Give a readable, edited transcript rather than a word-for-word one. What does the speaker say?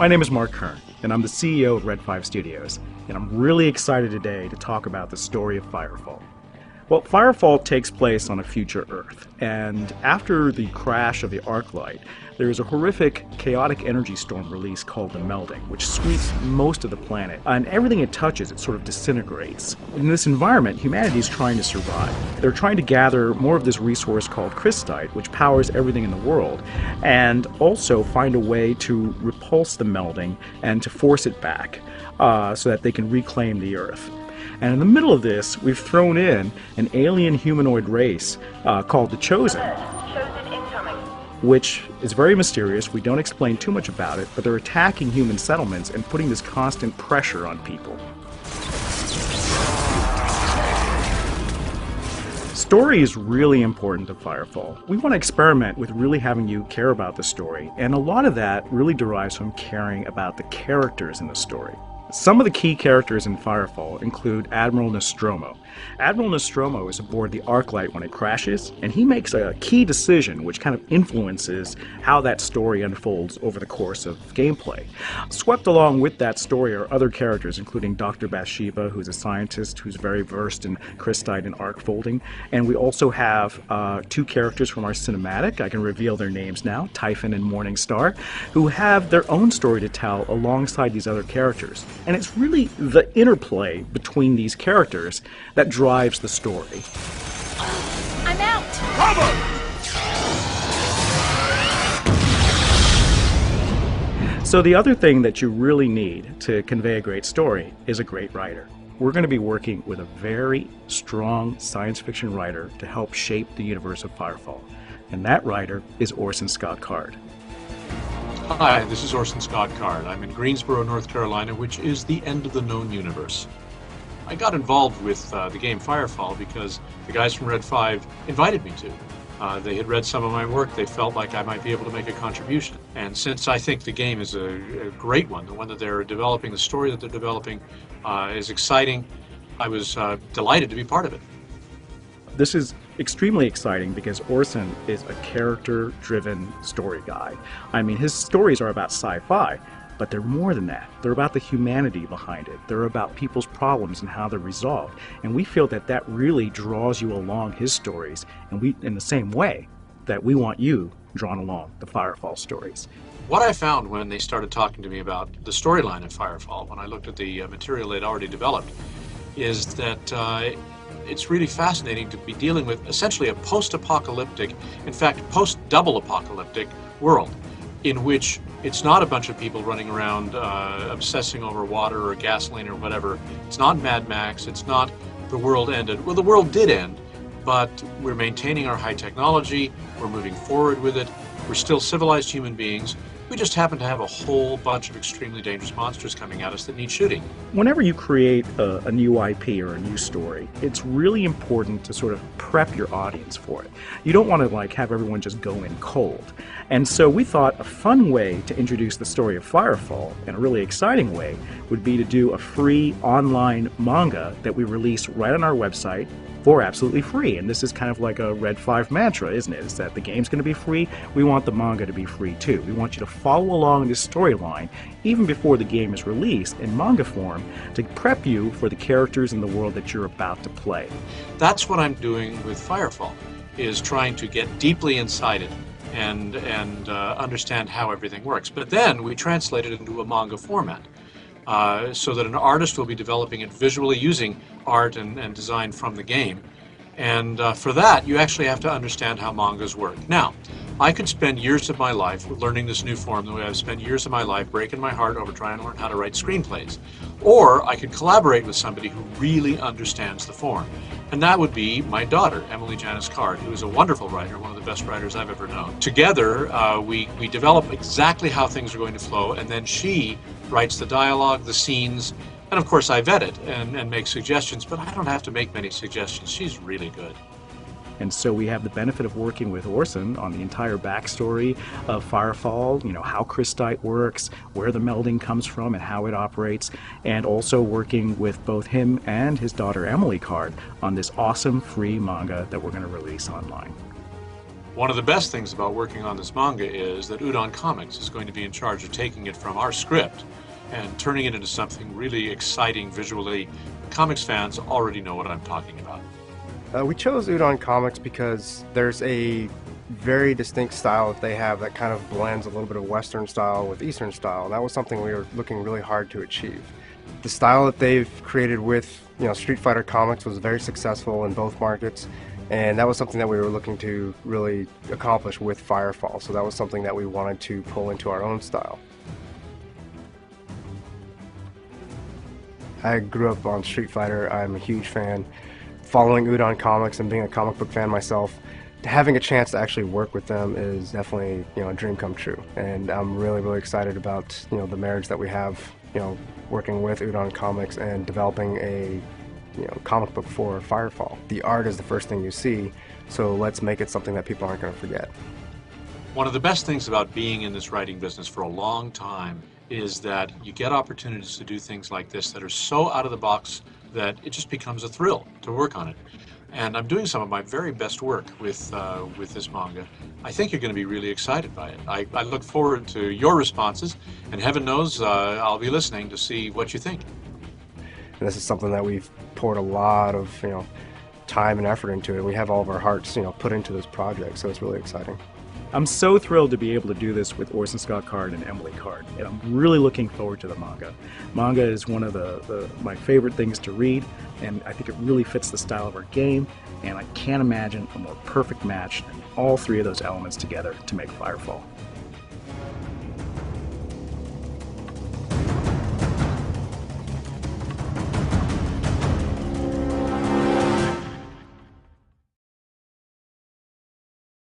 My name is Mark Kern, and I'm the CEO of Red 5 Studios, and I'm really excited today to talk about the story of Firefall. Well, Firefall takes place on a future Earth, and after the crash of the Arclight, there is a horrific, chaotic energy storm release called the Melding, which sweeps most of the planet, and everything it touches, it sort of disintegrates. In this environment, humanity is trying to survive. They're trying to gather more of this resource called crystite, which powers everything in the world, and also find a way to repulse the Melding and to force it back so that they can reclaim the Earth. And in the middle of this, we've thrown in an alien humanoid race called the Chosen, which is very mysterious. We don't explain too much about it, but they're attacking human settlements and putting this constant pressure on people. Story is really important to Firefall. We want to experiment with really having you care about the story, and a lot of that really derives from caring about the characters in the story. Some of the key characters in Firefall include Admiral Nostromo. Admiral Nostromo is aboard the Arclight when it crashes, and he makes a key decision which kind of influences how that story unfolds over the course of gameplay. Swept along with that story are other characters, including Dr. Bathsheba, who's a scientist who's very versed in crystite and arc folding, and we also have two characters from our cinematic. I can reveal their names now, Typhon and Morningstar, who have their own story to tell alongside these other characters. And it's really the interplay between these characters that drives the story. I'm out! So the other thing that you really need to convey a great story is a great writer. We're going to be working with a very strong science fiction writer to help shape the universe of Firefall. And that writer is Orson Scott Card. Hi, this is Orson Scott Card. I'm in Greensboro, North Carolina, which is the end of the known universe. I got involved with the game Firefall because the guys from Red 5 invited me to. They had read some of my work. They felt like I might be able to make a contribution. And since I think the game is a great one, the one that they're developing, the story that they're developing is exciting, I was delighted to be part of it. This is extremely exciting because Orson is a character-driven story guy. I mean, his stories are about sci-fi, but they're more than that. They're about the humanity behind it. They're about people's problems and how they're resolved. And we feel that that really draws you along his stories, and we, in the same way that we want you drawn along the Firefall stories. What I found when they started talking to me about the storyline of Firefall, when I looked at the material they'd already developed, is that it's really fascinating to be dealing with essentially a post-apocalyptic, in fact, post-double apocalyptic world in which it's not a bunch of people running around obsessing over water or gasoline or whatever. It's not Mad Max. It's not the world ended. Well, the world did end, but we're maintaining our high technology. We're moving forward with it. We're still civilized human beings. We just happen to have a whole bunch of extremely dangerous monsters coming at us that need shooting. Whenever you create a new IP or a new story, it's really important to sort of prep your audience for it. You don't want to have everyone just go in cold. And so we thought a fun way to introduce the story of Firefall, and a really exciting way, would be to do a free online manga that we release right on our website for absolutely free. And this is kind of like a Red 5 mantra, isn't it? Is that the game's going to be free, we want the manga to be free too. We want you to follow along this storyline even before the game is released in manga form to prep you for the characters in the world that you're about to play. That's what I'm doing with Firefall, is trying to get deeply inside it and understand how everything works. But then we translate it into a manga format. So that an artist will be developing it visually using art and design from the game. And for that, you actually have to understand how mangas work. Now, I could spend years of my life learning this new form the way I've spent years of my life breaking my heart over trying to learn how to write screenplays. Or I could collaborate with somebody who really understands the form. And that would be my daughter, Emily Janice Card, who is a wonderful writer, one of the best writers I've ever known. Together, we develop exactly how things are going to flow, and then she writes the dialogue, the scenes, and of course I vet it and make suggestions, but I don't have to make many suggestions. She's really good. And so we have the benefit of working with Orson on the entire backstory of Firefall, how crystite works, where the melding comes from and how it operates, and also working with both him and his daughter Emily Card on this awesome free manga that we're going to release online. One of the best things about working on this manga is that Udon Comics is going to be in charge of taking it from our script and turning it into something really exciting visually. Comics fans already know what I'm talking about. We chose Udon Comics because there's a very distinct style that they have that kind of blends a little bit of Western style with Eastern style, and that was something we were looking really hard to achieve. The style that they've created with Street Fighter Comics was very successful in both markets, and that was something that we were looking to really accomplish with Firefall, so that was something that we wanted to pull into our own style. I grew up on Street Fighter. I'm a huge fan. Following Udon Comics and being a comic book fan myself, having a chance to actually work with them is definitely a dream come true. And I'm really excited about the marriage that we have, working with Udon Comics and developing a comic book for Firefall. The art is the first thing you see, so let's make it something that people aren't going to forget. One of the best things about being in this writing business for a long time is that you get opportunities to do things like this that are so out of the box that it just becomes a thrill to work on it. And I'm doing some of my very best work with this manga. I think you're going to be really excited by it. I look forward to your responses, and heaven knows I'll be listening to see what you think. And this is something that we've poured a lot of time and effort into, and we have all of our hearts put into this project, so it's really exciting. I'm so thrilled to be able to do this with Orson Scott Card and Emily Card, and I'm really looking forward to the manga. Manga is one of my favorite things to read, and I think it really fits the style of our game, and I can't imagine a more perfect match than all three of those elements together to make Firefall.